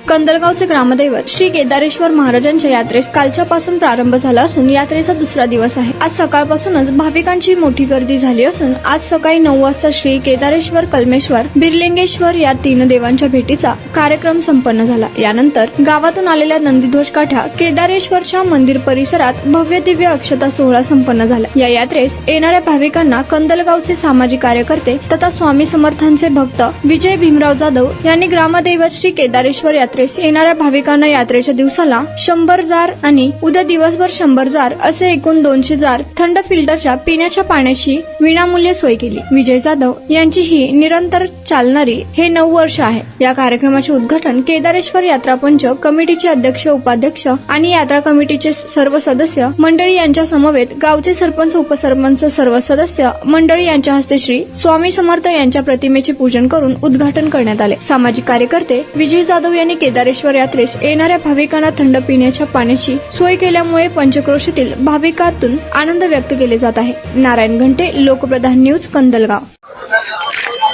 कंदलगावचे ग्रामदैवत श्री केदारेश्वर महाराजांच्या यात्रेस कालच्यापासून प्रारंभ झाला असून यात्रेचा दुसरा दिवस आहे। आज सकाळपासूनच भाविकांची मोठी गर्दी झाली असून आज सकाळी 9 वाजता श्री केदारेश्वर, कलमेश्वर, बिरलिंगेश्वर या तीन देवांच्या भेटीचा कार्यक्रम संपन्न झाला। यानंतर गावातून आलेल्या नंदीध्वज काठ्या केदारेश्वरच्या मंदिर परिसरात भव्य दिव्य अक्षता सोहळा संपन्न झाला। या यात्रेस येणाऱ्या भाविकांना कंदलगावचे सामाजिक कार्यकर्ते तथा स्वामी समर्थांचे भक्त विजय भीमराव जाधव यांनी ग्रामदैवत श्री केदारेश्वर यात्रेस येणाऱ्या भाविकांना यात्रेच्या दिवसाला 100 जार आणि उद्या दिवसभर 100 जार असे एकूण 200 जार थंड फिल्टरच्या पिण्याच्या पाण्याची विनामूल्य सोय केली। विजय जाधव यांची ही निरंतर चालणारी हे 9 वर्ष आहे। या कार्यक्रमाचे उद्घाटन केदारेश्वर यात्रा पंच कमिटीचे अध्यक्ष, उपाध्यक्ष आणि यात्रा कमिटीचे सर्व सदस्य मंडळी यांच्या समवेत गावचे सरपंच, उपसरपंच, सर्व सदस्य मंडळी यांच्या हस्ते श्री स्वामी समर्थ यांच्या प्रतिमेचे पूजन करून उद्घाटन करण्यात आले। सामाजिक कार्यकर्ते विजय जाधव यांनी केदारेश्वर यात्रेस येणाऱ्या भाविकांना थंड पिण्याच्या पाण्याची सोय केल्यामुळे पंचक्रोशीतील भाविकांतून आनंद व्यक्त केले जात आहे। नारायण घंटे, लोकप्रधान न्यूज, कंदलगाव।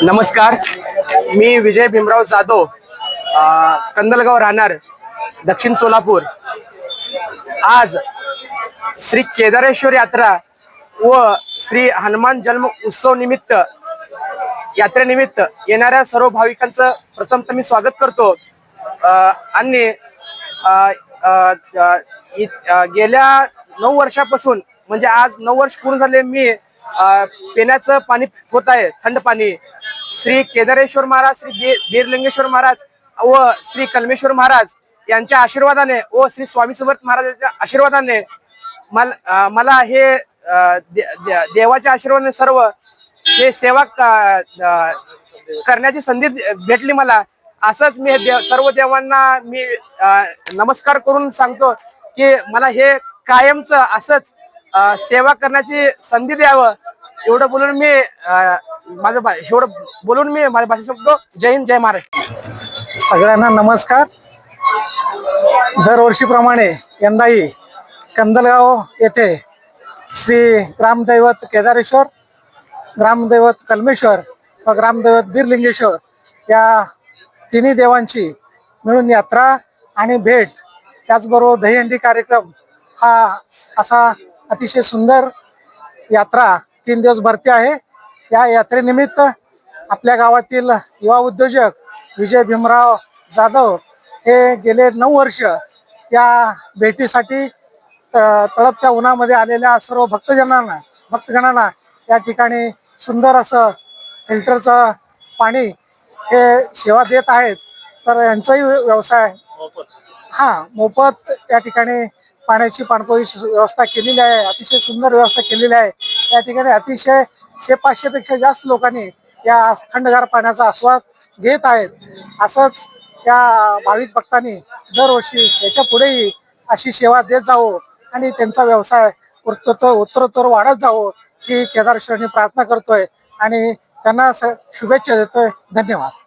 नमस्कार, मी विजय भीमराव जाधव, कंदलगाव राहणार, दक्षिण सोलापूर। आज श्री केदारेश्वर यात्रा व श्री हनुमान जन्म उत्सव निमित्त यात्रेनिमित्त येणाऱ्या सर्व भाविकांचं प्रथमतः मी स्वागत करतो। आणि गेल्या 9 वर्षापासून म्हणजे आज 9 वर्ष पूर्ण झाले मी पिण्याचं पाणी होत आहे, थंड पाणी। श्री केदारेश्वर महाराज, श्री बिरलिंगेश्वर महाराज व श्री कलमेश्वर महाराज यांच्या आशीर्वादाने व श्री स्वामी समर्थ महाराजांच्या आशीर्वादाने मला हे देवाच्या आशीर्वादाने सर्व हे सेवा करण्याची संधी भेटली मला। असंच मी सर्व देवांना मी नमस्कार करून सांगतो की मला हे कायमचं असंच सेवा करण्याची संधी द्यावं। एवढं बोलून मी माझ्या भाषेत सांगतो। जय हिंद, जय महाराष्ट्र। सगळ्यांना नमस्कार। दरवर्षीप्रमाणे यंदाही कंदलगाव येथे श्री ग्रामदैवत केदारेश्वर, ग्रामदैवत कलमेश्वर व ग्रामदैवत बिरलिंगेश्वर या तिन्ही देवांची मिळून यात्रा आणि भेट, त्याचबरोबर दहीहंडी कार्यक्रम हा असा अतिशय सुंदर यात्रा 3 दिवस भरते आहे। या यात्रेनिमित्त आपल्या गावातील युवा उद्योजक विजय भीमराव जाधव हे गेले 9 वर्ष या भेटीसाठी तळपत्या उन्हामध्ये आलेल्या सर्व भक्तगणांना या ठिकाणी सुंदर असं फिल्टरचं पाणी हे सेवा देत आहेत। तर यांचाही व्यवसाय मोफत या ठिकाणी पाण्याची पाणपोईची व्यवस्था केलेली आहे, अतिशय सुंदर व्यवस्था केलेली आहे। या ठिकाणी अतिशय 500 पेक्षा जास्त लोकांनी या थंडगार पाण्याचा आस्वाद घेत आहेत। असंच या भाविक भक्तांनी दरवर्षी याच्या पुढेही अशी सेवा देत जावं आणि त्यांचा व्यवसाय उत्तरोत्तर वाढत जावं ही केदारेश्वरांनी प्रार्थना करतोय आणि त्यांना शुभेच्छा देतोय। धन्यवाद।